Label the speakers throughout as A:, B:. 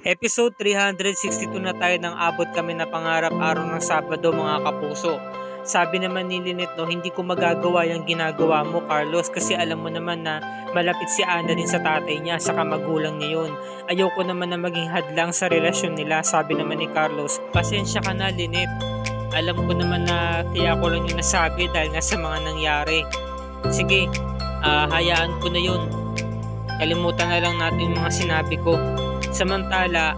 A: Episode 362 na tayo nang abot kami na pangarap araw ng Sabado mga kapuso. Sabi naman ni Lynette, no, hindi ko magagawa yung ginagawa mo Carlos kasi alam mo naman na malapit si Annalyn sa tatay niya sa magulang niya yun. Ayoko naman na maging hadlang sa relasyon nila, sabi naman ni Carlos. Pasensya ka na Lynette, alam ko naman na kaya ko lang yung nasabi dahil nga sa mga nangyari. Sige, hayaan ko na yun. Kalimutan na lang natin yung mga sinabi ko. Samantala,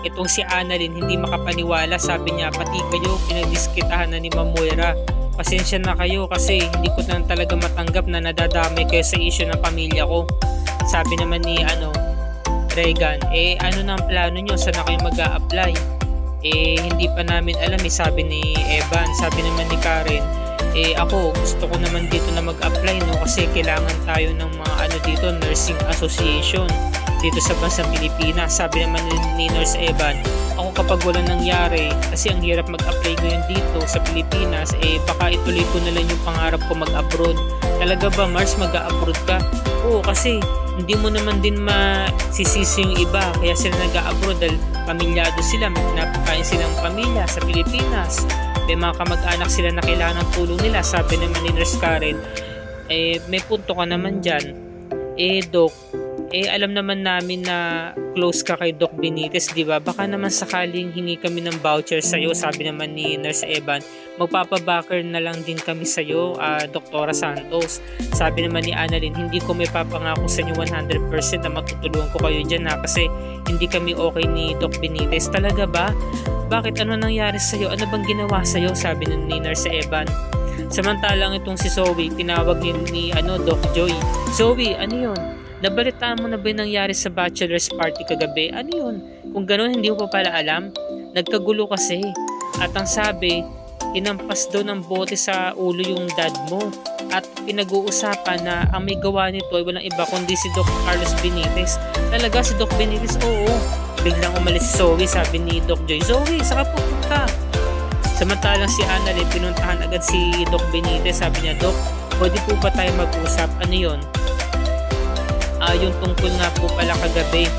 A: itong si Annalyn hindi makapaniwala, sabi niya pati kayo pinagdiskitahan na ni Ma'am Moira. Pasensya na kayo kasi hindi ko na talaga matanggap na nadadamay kayo sa issue ng pamilya ko. Sabi naman ni Regan, ano na ang plano nyo? Saan na kayo mag-a-apply? Hindi pa namin alam sabi ni Evan. Sabi naman ni Karen, ako gusto ko naman dito na mag-apply no kasi kailangan tayo ng mga dito nursing association dito sa bansang Pilipinas. Sabi naman ni Nurse Evan, ako kapag wala nangyari kasi ang hirap mag-apply ngayon dito sa Pilipinas, baka ituloy ko na lang yung pangarap ko mag-abroad. Talaga ba Mars, mag-a-abroad ka? Oo, kasi hindi mo naman din masisisi yung iba kaya sila nag-a-abroad dahil pamilyado sila, may pinapakain silang pamilya sa Pilipinas, may mga kamag-anak sila na kailangan ng tulong nila. Sabi naman ni Nurse Karen, may punto ka naman dyan. Doc, alam naman namin na close ka kay Doc Benitez, di ba? Baka naman sakaling hingi kami ng voucher sa'yo, sabi naman ni Nurse Evan. Magpapabacker na lang din kami sa'yo, Dr. Santos. Sabi naman ni Annalyn, hindi ko may papangako sa inyo 100% na matutulungan ko kayo dyan kasi hindi kami okay ni Doc Benitez. Talaga ba? Bakit? Ano nangyari sa'yo? Ano bang ginawa sa'yo? Sabi ni Nurse Evan. Samantalang itong si Zoe, tinawag ni Doc Joy. Zoe, ano yun? Nabalitaan mo na ba yung nangyari sa bachelor's party kagabi? Ano yun? Kung gano'n, hindi ko pa pala alam. Nagkagulo kasi. At ang sabi, hinampas daw ng bote sa ulo yung dad mo. At pinag-uusapan na ang may gawa nito ay walang iba kundi si Doc Carlos Benitez. Talaga si Doc Benitez? Oo. Biglang umalis si Zoe, sabi ni Doc Joy. Zoe, saka pupunta. Samantalang si Annalyn, pinuntahan agad si Doc Benitez. Sabi niya, Doc, pwede po ba tayo mag-usap? Ano yun? Yung tungkol nga po pala kagabi,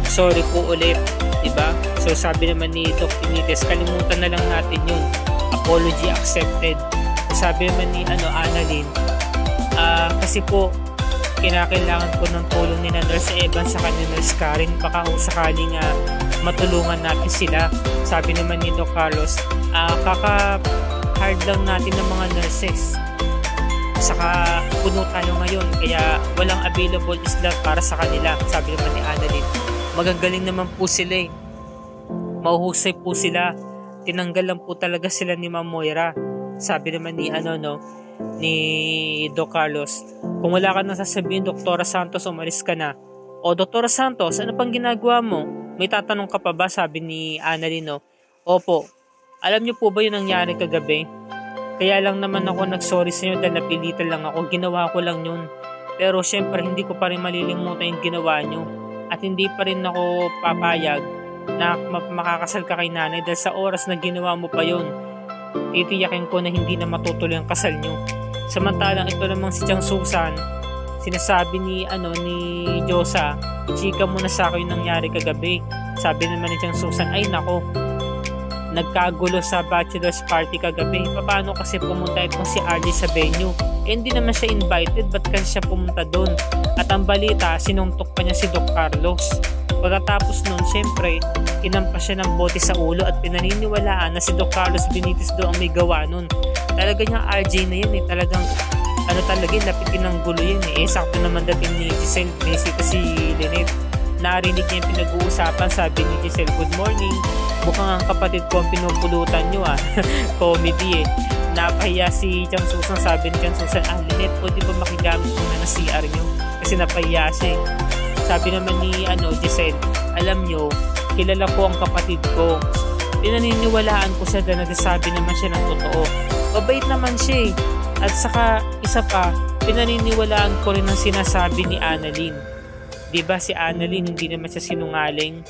A: sorry po ulit, diba? So sabi naman ni Doc Benitez, kalimutan na lang natin yun, apology accepted. Sabi naman ni Annalyn, kasi po kinakailangan po ng tulong ni Nurse Evan sa kanya Nurse Karen, baka kung sakaling matulungan natin sila. Sabi naman ni Doc Carlos, kaka-hard lang natin ng mga nurses, saka puno tayo ngayon kaya walang available slot para sa kanila. Sabi naman ni Annalyn, magagaling naman po sila mahuhusay po sila, tinanggal lang po talaga sila ni Ma'am Moira. Sabi naman ni ni Doc Carlos, kung wala ka nang sasabihin Dr. Santos, umalis ka na. O Dr. Santos, ano pang ginagawa mo? May tatanong ka pa ba? Sabi ni Annalyn. Opo, alam niyo po ba yung nangyari kagabi? Kaya lang naman ako nagsorry sa inyo dahil napilitan lang ako. Ginawa ko lang yun. Pero syempre hindi ko pa rin malilimutan yung ginawa nyo. At hindi pa rin ako papayag na makakasal ka kay nanay dahil sa oras na ginawa mo pa yun, titiyakin ko na hindi na matutuloy ang kasal nyo. Samantalang ito namang si Chang Susan, sinasabi ni Josa, chika mo na sa akin yung nangyari kagabi. Sabi naman ni Chang Susan, ay nako, nagkagulo sa bachelor's party kagabi. Paano kasi pumunta itong si RJ sa venue? Hindi naman siya invited, ba't kasi siya pumunta doon? At ang balita, sinuntok pa niya si Doc Carlos. Pagkatapos nun, syempre, inampas siya ng bote sa ulo at pinaniniwalaan na si Doc Carlos Benitez doon ang may gawa nun. Talaga niyang RJ na yun talagang lapitin ng gulo yun sakto naman dating ni Giselle, bisita si Lynette. Narinig niya yung pinag-uusapan. Sabi ni Giselle, good morning, mukhang ang kapatid ko ang pinupulutan nyo comedy Napahiya si Chang Susan. Sabi ni Chang Susan, Lynette, pwede ba makigamit muna ng CR nyo? Kasi napahiya siya Sabi naman ni Giselle, alam nyo, kilala ko ang kapatid ko. Pinaniniwalaan ko siya dahil nagsasabi naman siya ng totoo. Mabait naman siya At saka isa pa, pinaniniwalaan ko rin ang sinasabi ni Annalyn. Diba si Annalyn hindi naman siya sinungaling?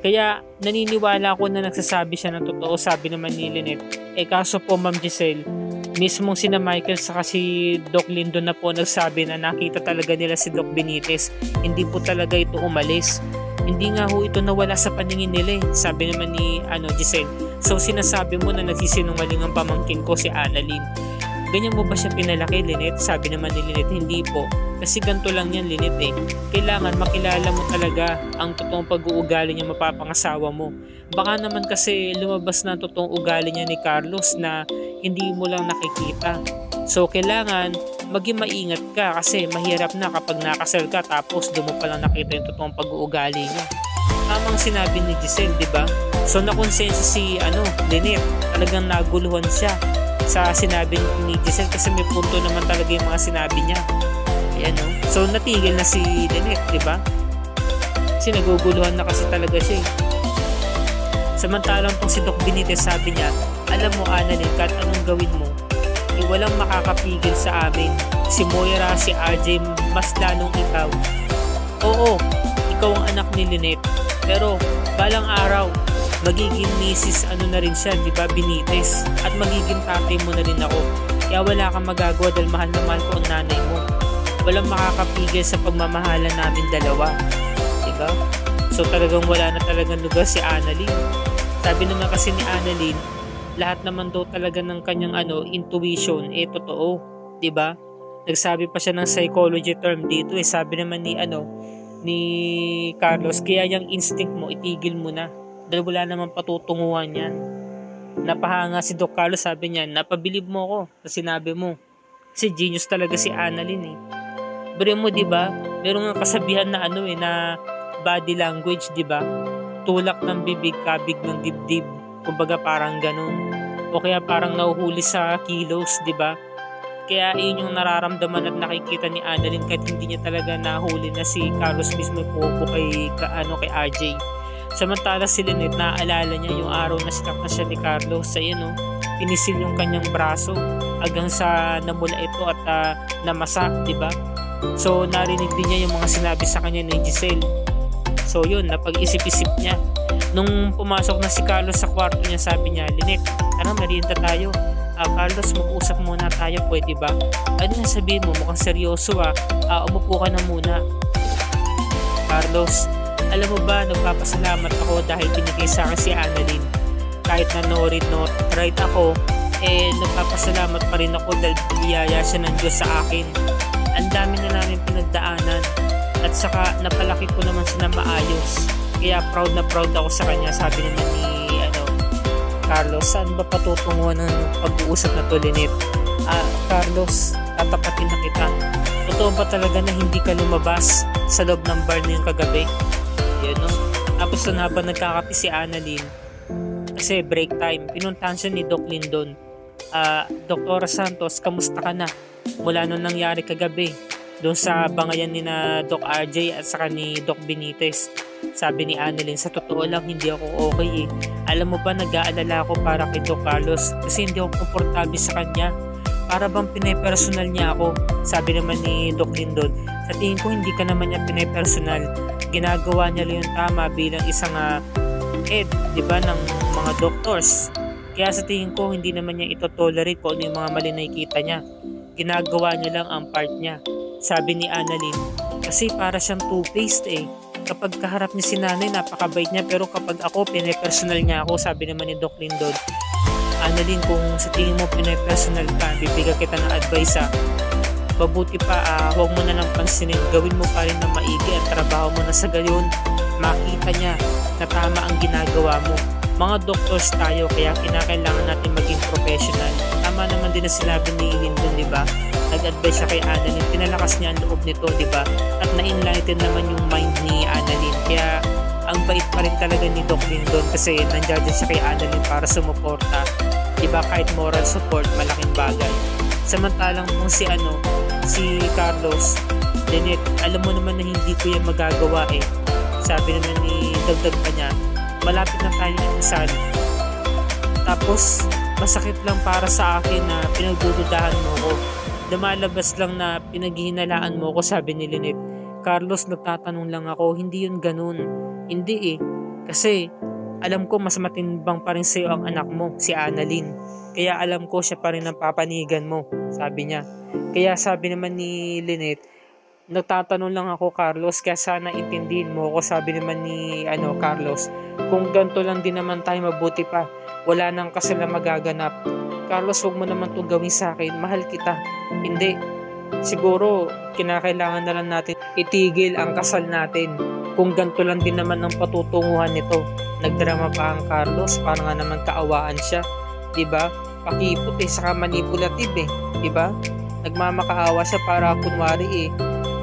A: Kaya naniniwala ko na nagsasabi siya ng totoo. Sabi naman ni Lynette, kaso po Ma'am Giselle, Mismong sina Michael saka si Doc Lindon na po nagsabi na nakita talaga nila si Doc Benitez. Hindi po talaga ito umalis. Hindi nga ho ito nawala sa paningin nila eh. Sabi naman ni Giselle. So sinasabi mo na nagsisinungaling ang pamangkin ko si Annalyn. Ganyan mo ba siya pinalaki, Lynette? Sabi naman ni Lynette, hindi po. Kasi ganito lang yan, Lynette eh. Kailangan makilala mo talaga ang totoong pag-uugali niya mapapangasawa mo. Baka naman kasi lumabas na ang totoong ugali niya ni Carlos na hindi mo lang nakikita. So kailangan maging maingat ka kasi mahirap na kapag nakasal ka tapos doon mo palang nakita yung totoong pag-uugali niya. Tamang sinabi ni Giselle, di ba? So nakonsenso si Lynette, talagang naguluhan siya sa sinabi ni Giselle kasi may punto naman talaga yung mga sinabi niya. Ayan, no? So natigil na si Lynette, di ba? Kasi naguguluhan na kasi talaga siya eh. Samantalang tong si Doc Benitez sabi niya, alam mo Annalyn, kahit anong gawin mo, walang makakapigil sa amin. Si Moira, si RJ, mas lalong ikaw. Oo, ikaw ang anak ni Lynette. Pero balang araw, magiging misis na rin siya, di ba, Benitez. At magiging tatay mo na rin ako. Kaya wala kang magagawa dahil mahal na mahal ko ang nanay mo. Walang makakapigil sa pagmamahalan namin dalawa. Di ba? So talagang wala na talagang lugar si Annalyn. Sabi naman kasi ni Annalyn, lahat naman daw talaga ng kanyang intuition totoo, 'di ba? Nagsabi pa siya ng psychology term dito sabi naman ni Carlos, kaya yung instinct mo itigil mo na dahil wala naman patutunguhan yan. Napahanga si Doc Carlos, sabi niya, napabilib mo ko sa sinabi mo. Kasi genius talaga si Annalyn eh. Pero mo 'di ba? Meron nga kasabihan na na body language, 'di ba? Tulak ng bibig, kabig ng dibdib. Kumbaga parang ganun. O kaya parang nahuhuli sa kilos, di ba? Kaya yun yung nararamdaman at nakikita ni Annalyn kahit hindi niya talaga nahuli na si Carlos mismo pupo kay RJ. Samantala si Lynette, naaalala niya yung araw na sinaktan siya ni Carlos sa pinisil yung kanyang braso hanggang sa namula ito at namasa, di ba? So narinig din niya yung mga sinabi sa kanya ni Giselle. So yun, napag-isip-isip niya. Nung pumasok na si Carlos sa kwarto niya, sabi niya, Lynette, tara merienda tayo. Carlos, mag-usap muna tayo, pwede ba? Ano na sabihin mo? Mukhang seryoso umupo ka na muna. Carlos, alam mo ba, nagpapasalamat ako dahil binigay sa akin si Annalyn. Kahit na no read no right ako, nagpapasalamat pa rin ako dahil biyaya siya ng Diyos sa akin. Ang dami na namin pinagdaanan at saka napalaki ko naman siya na maayos. Kaya proud na proud ako sa kanya, sabi naman ni Carlos. Saan ba patutunguhan ng pag-uusap na to, Lynette? Carlos, tatapatin na kita. Totoo ba talaga na hindi ka lumabas sa loob ng bar na yung kagabi? Yan, no? Tapos doon habang nagkakape si Annalyn, kasi break time, pinuntahan siya ni Doc Lindon. Dr. Santos, kamusta ka na? Mula nung nangyari kagabi, doon sa bangayan ni na Doc RJ at saka ni Doc Benitez. Sabi ni Annalyn, sa totoo lang hindi ako okay eh. Alam mo ba, nag-aalala ako para kay Doc Carlos kasi hindi ako komportable sa kanya. Para bang pinepersonal niya ako. Sabi naman ni Doc Lindon, sa tingin ko hindi ka naman niya pinepersonal. Ginagawa niya lang yung tama bilang isang head, di ba, ng mga doctors. Kaya sa tingin ko hindi naman niya ito-tolerate kung ano yung mga mali na nakikita niya. Ginagawa niya lang ang part niya. Sabi ni Annalyn, kasi para siyang two-faced eh. Kapag kaharap niya si nanay, napakabait niya, pero kapag ako, pinepersonal niya ako. Sabi naman ni Doc Lindon, Annalyn, kung sa tingin mo pinepersonal ka, bibigyan kita ng advice mabuti pa, huwag mo na nang pansinin, gawin mo pa rin ng maigi ang trabaho mo na sa gayon, makita niya na tama ang ginagawa mo. Mga doctors tayo, kaya kinakailangan natin maging professional. Tama naman din na sinabi ni Lindon, di ba? Nag-advise siya kay Annalyn, pinalakas niya ang loob nito, di ba? At na-enlighten naman yung mind ni Annalyn. Kaya ang bait pa rin talaga ni Doc Lindon kasi nandiyan siya kay Annalyn para sumuporta. Di ba? Kahit moral support, malaking bagay. Samantalang kung si Carlos, Lynette, alam mo naman na hindi ko yan magagawa eh. Sabi naman ni dagdag pa niya, malapit na tayo ikasal. Tapos, masakit lang para sa akin na pinagdududahan mo ko. Lumalabas lang na pinaghihinalaan mo ko, sabi ni Lynette. Carlos, nagtatanong lang ako, hindi yun ganun. Hindi eh. Kasi, alam ko mas matindang pa rin sa'yo ang anak mo, si Annalyn. Kaya alam ko siya pa rin ang papanigan mo, sabi niya. Kaya sabi naman ni Lynette, nagtatanong lang ako, Carlos, kaya sana intindihin mo ako. Sabi naman ni Carlos, kung ganito lang din naman tayo, mabuti pa. Wala nang kasal na magaganap. Carlos, huwag mo naman itong gawin sa akin. Mahal kita. Hindi. Siguro, kinakailangan na lang natin itigil ang kasal natin. Kung ganito lang din naman ang patutunguhan nito. Nagdrama pa ang Carlos, para nga naman kaawaan siya. Diba? Pakipot saka manipulative Diba? Nagmamakaawa siya para kunwari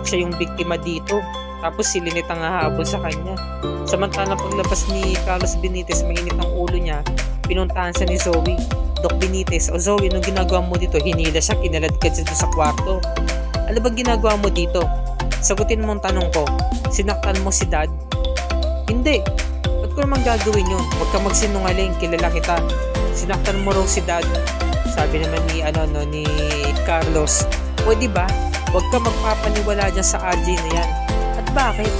A: siya yung biktima dito. Tapos si Lynette ang hahabol sa kanya. Samantalang paglabas ni Carlos Benitez, mainit ang ulo niya, pinuntahan siya ni Zoe. Doc Benitez, o Zoe, anong ginagawa mo dito? Hinila siya, kinaladkad siya sa kwarto. Ano bang ginagawa mo dito? Sagutin mo ang tanong ko. Sinaktan mo si Dad? Hindi. Ba't ko naman gagawin yun? Huwag ka magsinungaling, kilala kita. Sinaktan mo raw si Dad. Sabi naman ni Carlos, o diba? Huwag ka magpapaniwala dyan sa RJ na yan. At bakit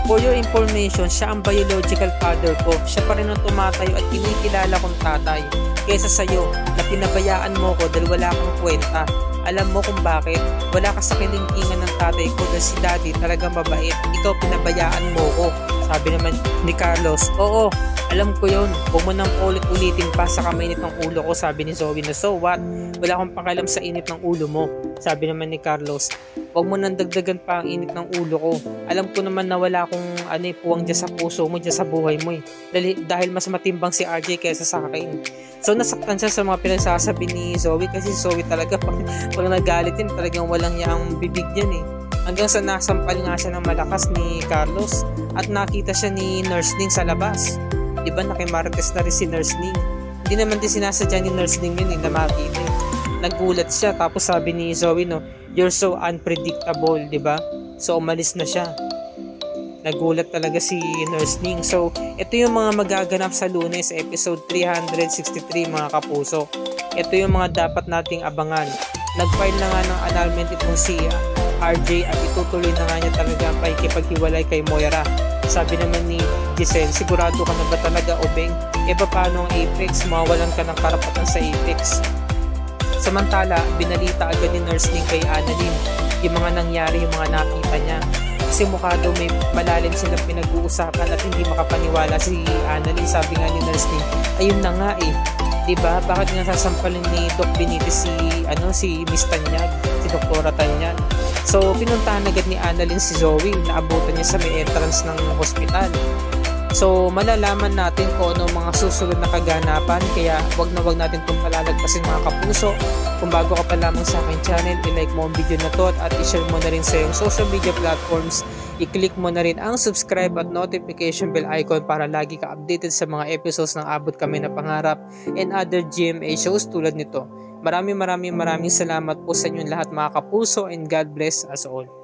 A: For your information, siya ang biological father ko. Siya pa rin ang tumatayo at kinikilala kong tatay. Kaysa sa'yo, na pinabayaan mo ko dahil wala kang kwenta. Alam mo kung bakit? Wala ka sa kilingkingan ng tatay ko dahil si Daddy talagang mabait. Ikaw pinabayaan mo ko. Sabi naman ni Carlos, oo, alam ko yun. Huwag mo nang ulit-ulitin pa sa kamainit ng ulo ko. Sabi ni Zoe na, so what? Wala akong pakialam sa init ng ulo mo. Sabi naman ni Carlos, huwag mo nang dagdagan pa ang init ng ulo ko. Alam ko naman na wala akong puwang dyan sa puso mo, dyan sa buhay mo dahil mas matimbang si RJ kaysa sa akin. So nasaktan siya sa mga pinagsasabi ni Zoe kasi si Zoe talaga pag nagalit yun, talagang walang yaang bibig yan Hanggang sa nasampal nga siya ng malakas ni Carlos at nakita siya ni Nurse Ning sa labas. Diba nakimarites na rin si Nurse Ning. Hindi naman din sinasadya ni Nurse Ning yun na makita. Nagulat siya tapos sabi ni Zoe, no, you're so unpredictable, diba? So umalis na siya. Nagulat talaga si Nurse Ning. So ito yung mga magaganap sa Lunes, episode 363 mga kapuso. Ito yung mga dapat nating abangan. Nag-file na nga ng annulment itong si RJ at itutuloy na nga niya talaga ang pakikipaghiwalay kay Moira. Sabi naman ni Giselle, sigurado ka na ba talaga, Obeng? Paano ang Apex? Mawawalan ka ng karapatan sa Apex. Samantala, binalita agad ni Nurse Ning kay Annalyn yung mga nangyari, yung mga nakita niya. Kasi mukha daw may malalim silang pinag-uusapan at hindi makapaniwala si Annalyn. Sabi nga ni Nurse Ning, ayun na nga diba? Bakit nga sasampalin ni Doc Benitez si Miss Tanyag, si Doktora Tanyag? So, pinuntahan agad ni Annalyn si Zoe, naabutan niya sa may entrance ng hospital. So, malalaman natin kung ano mga susunod na kaganapan, kaya wag natin itong palalagpasin mga kapuso. Kung bago ka pa lamang sa aking channel, i-like mo ang video na to at i-share mo na rin sa iyong social media platforms. I-click mo na rin ang subscribe at notification bell icon para lagi ka updated sa mga episodes ng Abot Kami na Pangarap and other GMA shows tulad nito. Maraming salamat po sa inyong lahat mga kapuso and God bless us all.